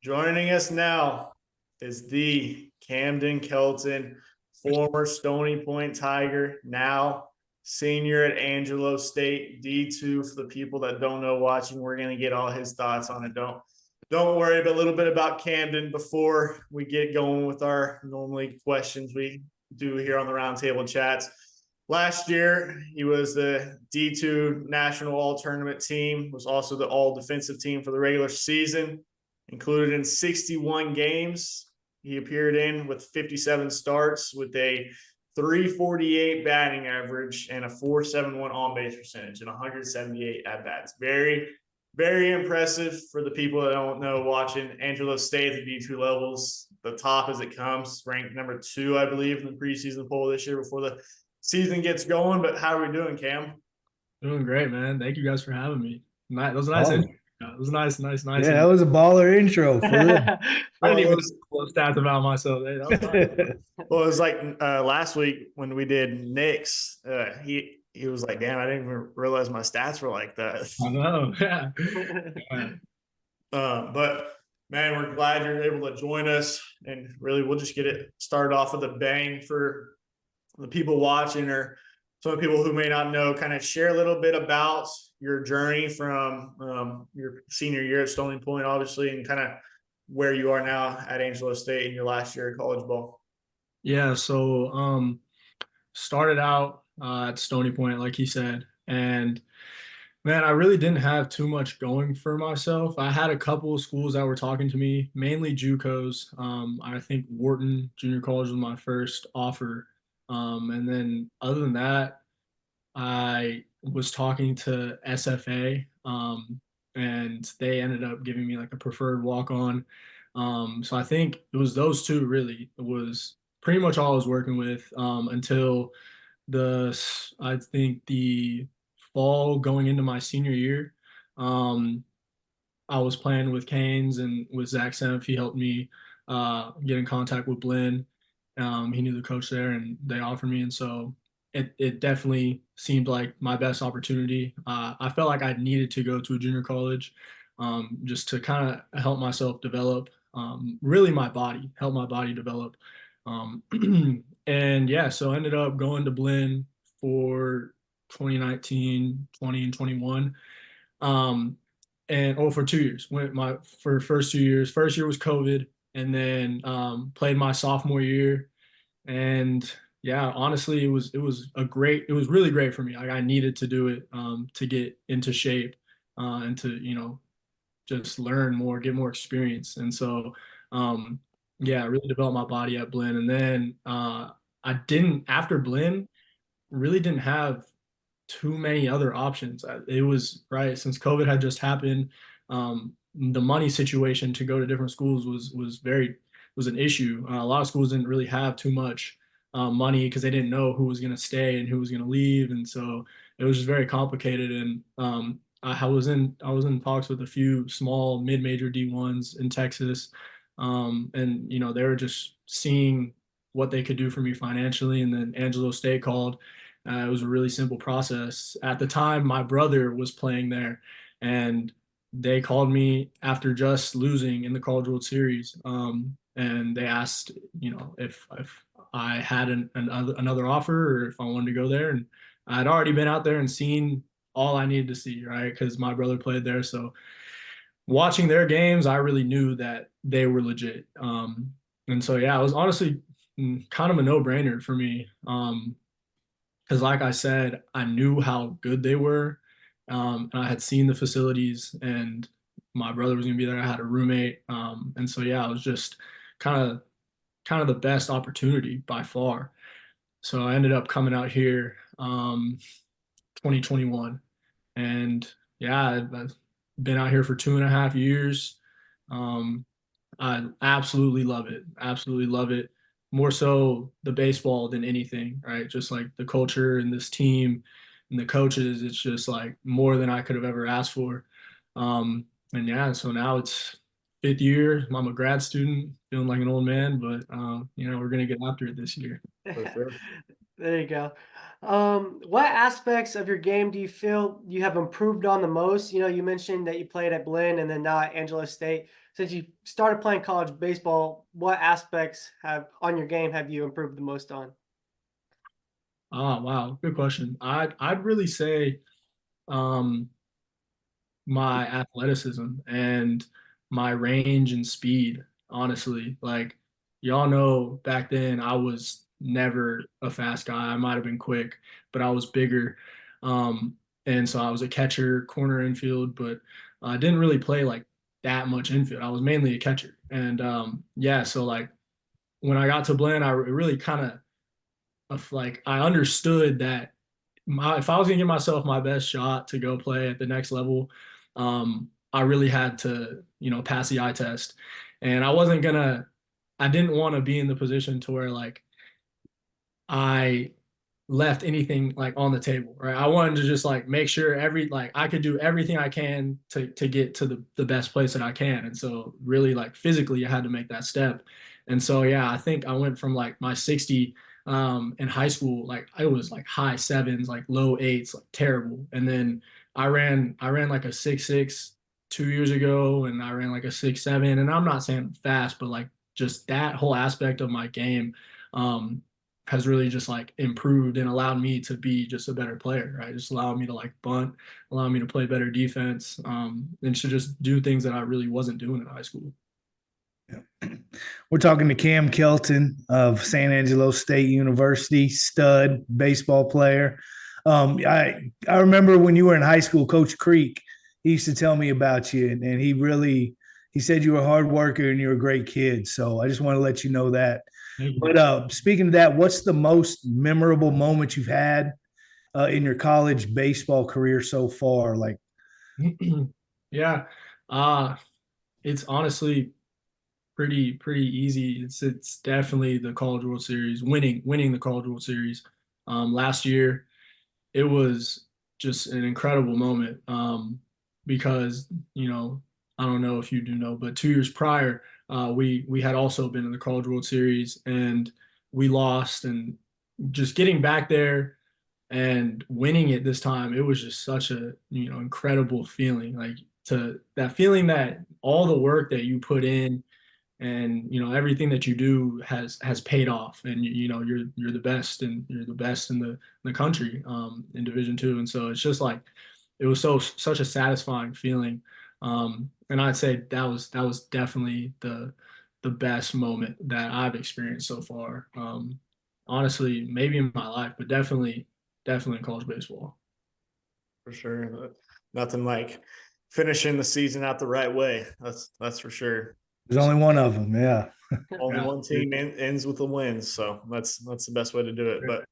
Joining us now is the Kamden Kelton, former Stony Point Tiger, now senior at Angelo State, D2. For the people that don't know watching, we're going to get all his thoughts on it. Don't worry, but a little bit about Kamden before we get going with our normally questions we do here on the roundtable chats. Last year, he was the D2 National All-Tournament team, was also the All-Defensive team for the regular season. Included in 61 games, he appeared in with 57 starts with a 348 batting average and a 471 on-base percentage and 178 at-bats. Very, very impressive for the people that don't know watching. Angelo State at the D2 levels, the top as it comes, ranked number 2, I believe, in the preseason poll this year before the season gets going. But how are we doing, Cam? Doing great, man. Thank you guys for having me. That was a nice intro. It was nice. Yeah, that was a baller intro for real. I didn't even know stats about myself. That was fine. Well, it was like last week when we did Nick's. He was like, "Damn, I didn't even realize my stats were like that." I know. Yeah. But man, we're glad you're able to join us, and really, we'll just get it started off with a bang for the people watching, or some people who may not know. Kind of share a little bit about your journey from your senior year at Stony Point, obviously, and kind of where you are now at Angelo State in your last year of college ball. Yeah. So started out at Stony Point, like he said, and man, I really didn't have too much going for myself. I had a couple of schools that were talking to me, mainly JUCOs. I think Wharton Junior College was my first offer. And then other than that, I was talking to SFA, and they ended up giving me like a preferred walk on. So I think it was those two really. It was pretty much all I was working with until I think the fall going into my senior year. I was playing with Canes and with Zach Senf. He helped me get in contact with Blinn. He knew the coach there, and they offered me, and so it definitely seemed like my best opportunity. I felt like I needed to go to a junior college just to kind of help myself develop, really help my body develop. And yeah, so I ended up going to Blinn for 2019, 20, and 21. For 2 years. For first 2 years. First year was COVID, and then played my sophomore year. And yeah, honestly, it was really great for me. Like, I needed to do it to get into shape and to just learn more, get more experience. And so yeah, I really developed my body at Blinn. And then I didn't after Blinn really didn't have too many other options. It was right since COVID had just happened. The money situation to go to different schools was an issue. A lot of schools didn't really have too much money because they didn't know who was going to stay and who was going to leave, and so it was just very complicated. And I was in talks with a few small mid-major D1s in Texas, and they were just seeing what they could do for me financially. And then Angelo State called. It was a really simple process. At the time, my brother was playing there, and they called me after just losing in the College World Series, and they asked, if I had another offer or if I wanted to go there. And I had already been out there and seen all I needed to see, right? Because my brother played there, so watching their games, I really knew that they were legit. And so yeah, it was honestly kind of a no-brainer for me. Because like I said, I knew how good they were. And I had seen the facilities, and my brother was going to be there. I had a roommate. And so, yeah, it was just kind of the best opportunity by far. So I ended up coming out here 2021. And yeah, I've been out here for 2.5 years. I absolutely love it. Absolutely love it. More so the baseball than anything, right? Just like the culture and this team and the coaches, it's just like more than I could have ever asked for. And yeah, so now it's 5th year. I'm a grad student, feeling like an old man, but we're gonna get after it this year. For sure. There you go. What aspects of your game do you feel you have improved on the most? You mentioned that you played at Blinn and then now at Angelo State. since you started playing college baseball, what aspects on your game have you improved the most on? Oh, wow, good question. I'd really say um, my athleticism and my range and speed. Honestly, like y'all know, back then I was never a fast guy. I might have been quick, but I was bigger, um, and so I was a catcher, corner infield, but I didn't really play like that much infield. I was mainly a catcher, and yeah, so like when I got to Blinn, I really kind of like I understood that if I was gonna give myself my best shot to go play at the next level, I really had to, pass the eye test. And I didn't want to be in the position to where like I left anything like on the table, right? I wanted to just like make sure I could do everything I can to get to the best place that I can. And so really like physically I had to make that step. And so yeah, I think I went from like my 60 in high school, like I was like high sevens, like low eights, like terrible. And then I ran like a 6'6" 2 years ago, and I ran like a 6'7", and I'm not saying fast, but like just that whole aspect of my game um has really just like improved and allowed me to be just a better player, right? Just allowed me to like bunt, allow me to play better defense, and to just do things that I really wasn't doing in high school. We're talking to Cam Kelton of San Angelo State University, stud baseball player. I remember when you were in high school, Coach Creek, he used to tell me about you, and he said you were a hard worker and you're a great kid. So I just want to let you know that. But speaking of that, what's the most memorable moment you've had in your college baseball career so far? Like, Yeah, uh, it's honestly pretty easy. It's definitely the College World Series, winning the College World Series. Last year, it was just an incredible moment, because I don't know if you do know, but 2 years prior, we had also been in the College World Series and we lost. And just getting back there and winning it this time, it was just such a incredible feeling. Like, to that feeling that all the work that you put in and everything that you do has paid off, and you're the best, and you're the best in the country, in Division II. And so it's just like it was such a satisfying feeling, and I'd say that was definitely the best moment that I've experienced so far, honestly, maybe in my life, but definitely in college baseball. For sure. Nothing like finishing the season out the right way. That's for sure. there's only one of them. Yeah. Only Yeah. one team ends with a win, so that's the best way to do it. But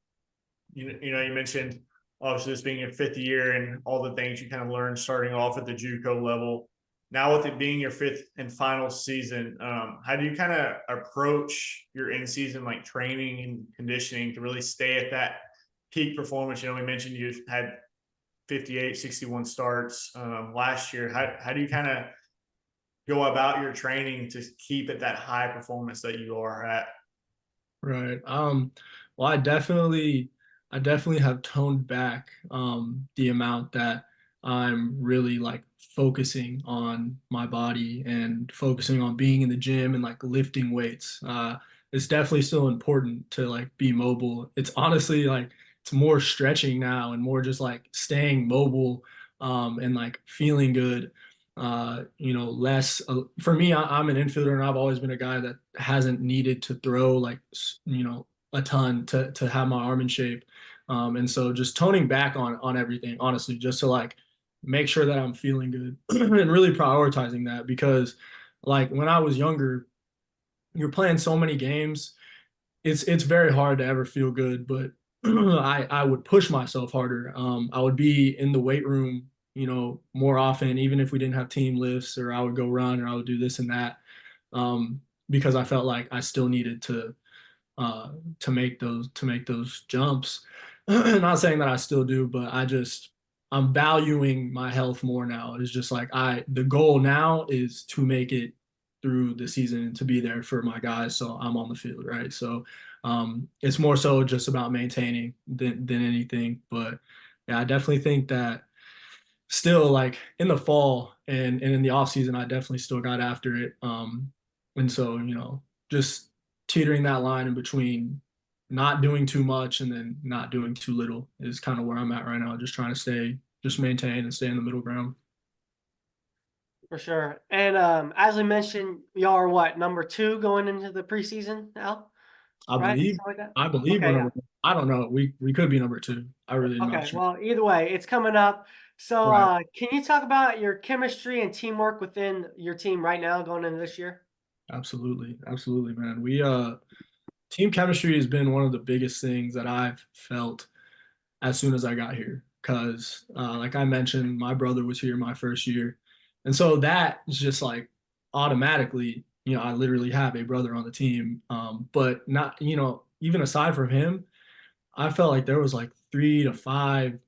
you mentioned obviously this being your fifth year and all the things you kind of learned starting off at the JUCO level. Now with it being your fifth and final season, how do you kind of approach your in-season like training and conditioning to really stay at that peak performance? We mentioned you had 58, 61 starts last year. How do you kind of go about your training to keep at that high performance that you are at? Right. Well, I definitely have toned back the amount that I'm really like focusing on my body and focusing on being in the gym and like lifting weights. It's definitely still important to like be mobile. It's honestly like it's more stretching now and more just like staying mobile, and like feeling good. Less for me, I'm an infielder and I've always been a guy that hasn't needed to throw like a ton to have my arm in shape, and so just toning back on everything, honestly, just to like make sure that I'm feeling good and really prioritizing that, because like when I was younger, you're playing so many games, it's very hard to ever feel good, but I would push myself harder. I would be in the weight room, more often, even if we didn't have team lifts, or I would go run, or I would do this and that, because I felt like I still needed to make those jumps. Not saying that I still do, but I'm valuing my health more now. It's just like the goal now is to make it through the season and to be there for my guys. So I'm on the field, right? So it's more so just about maintaining than anything. But yeah, I definitely think that still like in the fall and in the off season, I definitely still got after it. And so, just teetering that line in between not doing too much and then not doing too little is kind of where I'm at right now. Just trying to just maintain and stay in the middle ground. For sure. And as we mentioned, y'all are what, number 2 going into the preseason now? I Right? believe, Something like that? I believe we're Okay, yeah. number. I don't know. We could be number 2. I really am not Okay, sure. well, either way, it's coming up. So, Right. can you talk about your chemistry and teamwork within your team right now going into this year? Absolutely. Absolutely, man. Team chemistry has been one of the biggest things that I've felt as soon as I got here. Cause like I mentioned, my brother was here my first year. And so that is just like automatically, I literally have a brother on the team. But not, even aside from him, I felt like there was like 3 to 5,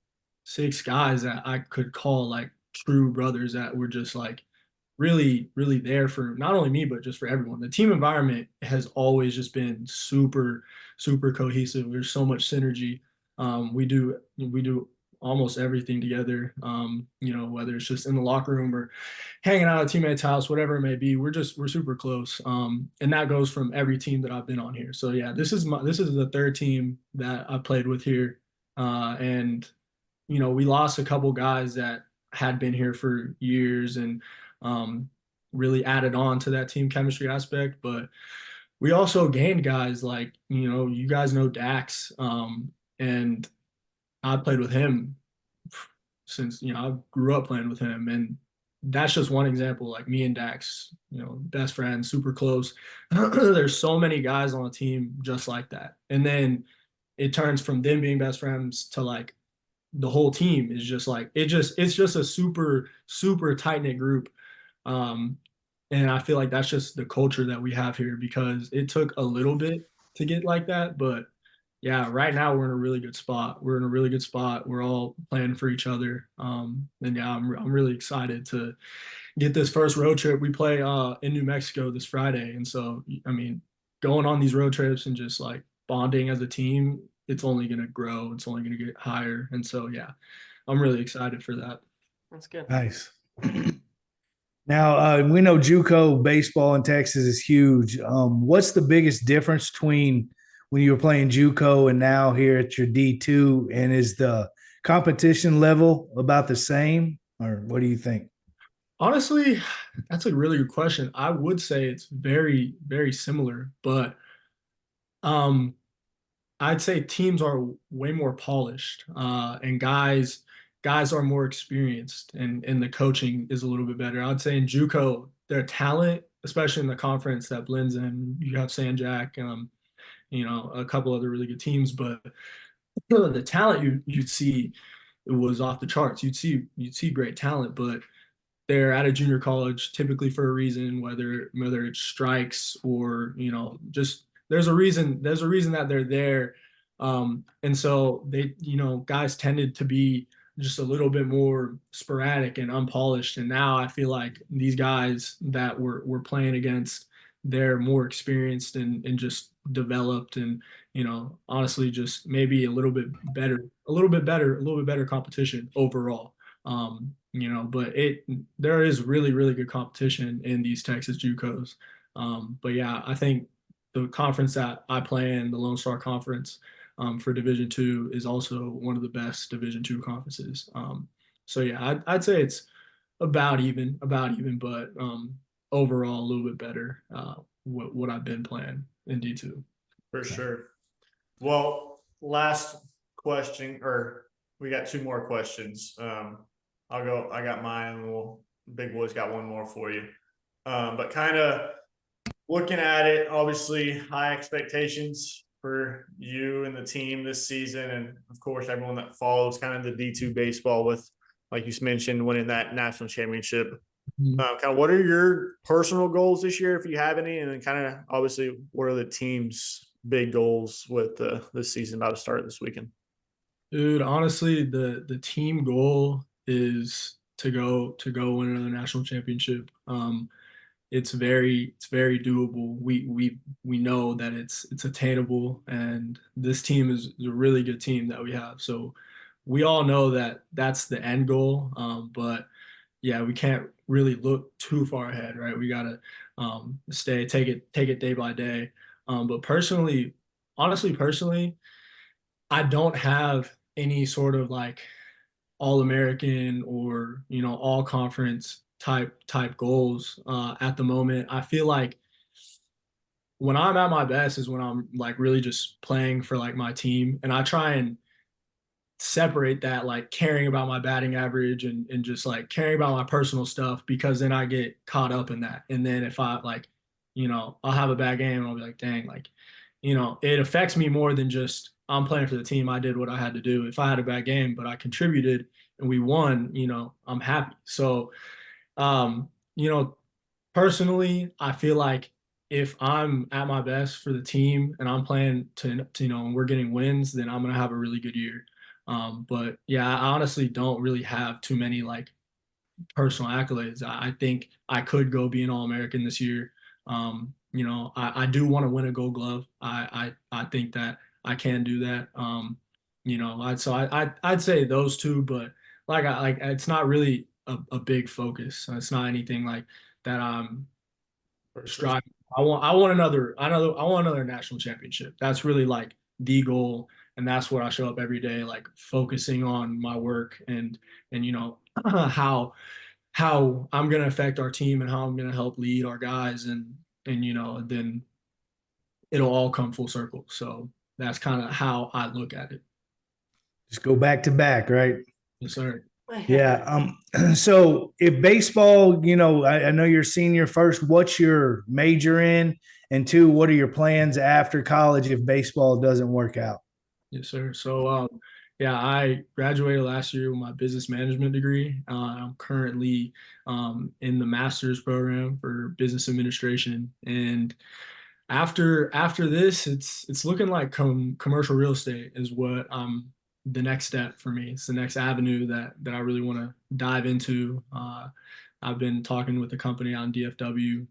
6 guys that I could call like true brothers that were just like really, really there for not only me, but just for everyone. The team environment has always just been super, super cohesive. There's so much synergy. We do almost everything together. Whether it's just in the locker room or hanging out at a teammate's house, whatever it may be, we're super close. And that goes from every team that I've been on here. So yeah, this is the third team that I played with here. And we lost a couple guys that had been here for years and really added on to that team chemistry aspect. But we also gained guys like, you guys know Dax. And I played with him since, I grew up playing with him. And that's just one example. Like me and Dax, best friends, super close. There's so many guys on the team just like that. And then it turns from them being best friends to like the whole team is just like it's just a super super tight knit group, um, and I feel like that's just the culture that we have here because it took a little bit to get like that, but yeah, right now we're in a really good spot. We're in a really good spot. We're all playing for each other, and yeah, I'm really excited to get this first road trip. We play in New Mexico this Friday, and so I mean, going on these road trips and just like bonding as a team, it's only going to grow. It's only going to get higher, and so yeah, I'm really excited for that. That's good. Nice. Now, we know JUCO baseball in Texas is huge. What's the biggest difference between when you were playing JUCO and now here at your D2? And is the competition level about the same, or what do you think? Honestly, that's a really good question. I would say it's very, very similar, but um, I'd say teams are way more polished, and guys are more experienced, and the coaching is a little bit better. I'd say in JUCO, their talent, especially in the conference that blends in, you have San Jack, a couple other really good teams, but the talent you'd see was off the charts. You'd see great talent, but they're at a junior college typically for a reason, whether it's strikes or just there's a reason that they're there. And so they guys tended to be just a little bit more sporadic and unpolished, and now I feel like these guys that we're playing against, they're more experienced and just developed, and honestly just maybe a little bit better competition overall. But there is really, really good competition in these Texas JUCOs. But yeah, I think the conference that I play in, the Lone Star Conference, for Division II, is also one of the best Division II conferences. So yeah, I'd say it's about even, but overall a little bit better. What I've been playing in D2. For sure. Well, last question, or we got 2 more questions. I'll go. I got mine. Big Boy's got one more for you. But kind of looking at it, obviously high expectations for you and the team this season, and of course everyone that follows kind of the D2 baseball with, like you mentioned, winning that national championship. Mhm. Kind of what are your personal goals this year, if you have any, and then kind of obviously what are the team's big goals with this season about to start this weekend? Dude, honestly, the team goal is to go win another national championship. It's very doable. We know that it's attainable, and this team is a really good team that we have. So we all know that that's the end goal. But yeah, we can't really look too far ahead, right? We gotta take it day by day. But personally, I don't have any sort of like all American or all conference type goals at the moment. I feel like when I'm at my best is when I'm like really just playing for like my team, and I try and separate that like caring about my batting average and just like caring about my personal stuff, because then I get caught up in that. And then if I like, I'll have a bad game and I'll be like, dang, like, it affects me more than just I'm playing for the team. I did what I had to do. If I had a bad game, but I contributed and we won, I'm happy. So, um, you know, personally, I feel like if I'm at my best for the team and I'm playing and we're getting wins, then I'm gonna have a really good year. But yeah, I honestly don't really have too many like personal accolades. I think I could go be an All-American this year. I do want to win a Gold Glove. I think that I can do that. I'd say those two, but like it's not really a big focus. It's not anything like that I'm striving. I want another national championship. That's really like the goal, and that's what I show up every day, like focusing on my work and how I'm gonna affect our team and how I'm gonna help lead our guys, and then it'll all come full circle. So that's kind of how I look at it. Just go back to back, right? Yes, sir. Yeah. So if baseball, I know you're senior first, what's your major in? And two, what are your plans after college if baseball doesn't work out? Yes, sir. So, yeah, I graduated last year with my business management degree. I'm currently in the master's program for business administration, and after this, it's looking like commercial real estate is what the next step for me. It's the next avenue that I really want to dive into. I've been talking with the company on DFW,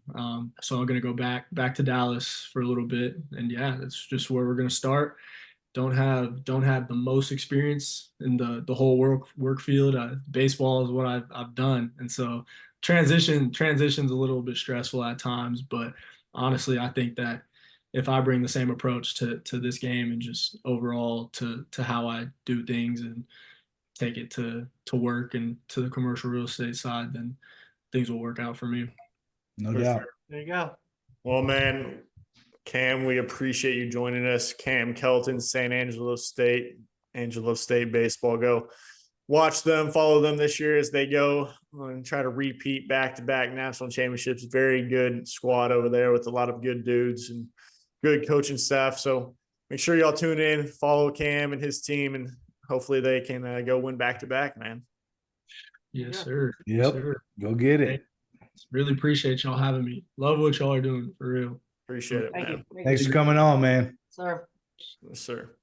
so I'm gonna go back to Dallas for a little bit, and yeah, that's just where we're gonna start. Don't have the most experience in the whole work field. Baseball is what I've done, and so transition's a little bit stressful at times. But honestly, I think that if I bring the same approach to this game and just overall to how I do things and take it to work and to the commercial real estate side, then things will work out for me. No For doubt. sure. There you go. Well, man, Cam, we appreciate you joining us. Cam Kelton, Angelo State baseball. Go watch them, follow them this year as they go and try to repeat back-to-back national championships. Very good squad over there with a lot of good dudes and good coaching staff. So make sure y'all tune in, follow Cam and his team, and hopefully they can go win back-to-back, man. Yes, Yeah. sir. Yes, Yep. sir. Go get it. Really appreciate y'all having me. Love what y'all are doing for real. Appreciate it, Thank man. you. Thank Thanks you, for coming on, man. sir. Yes, sir.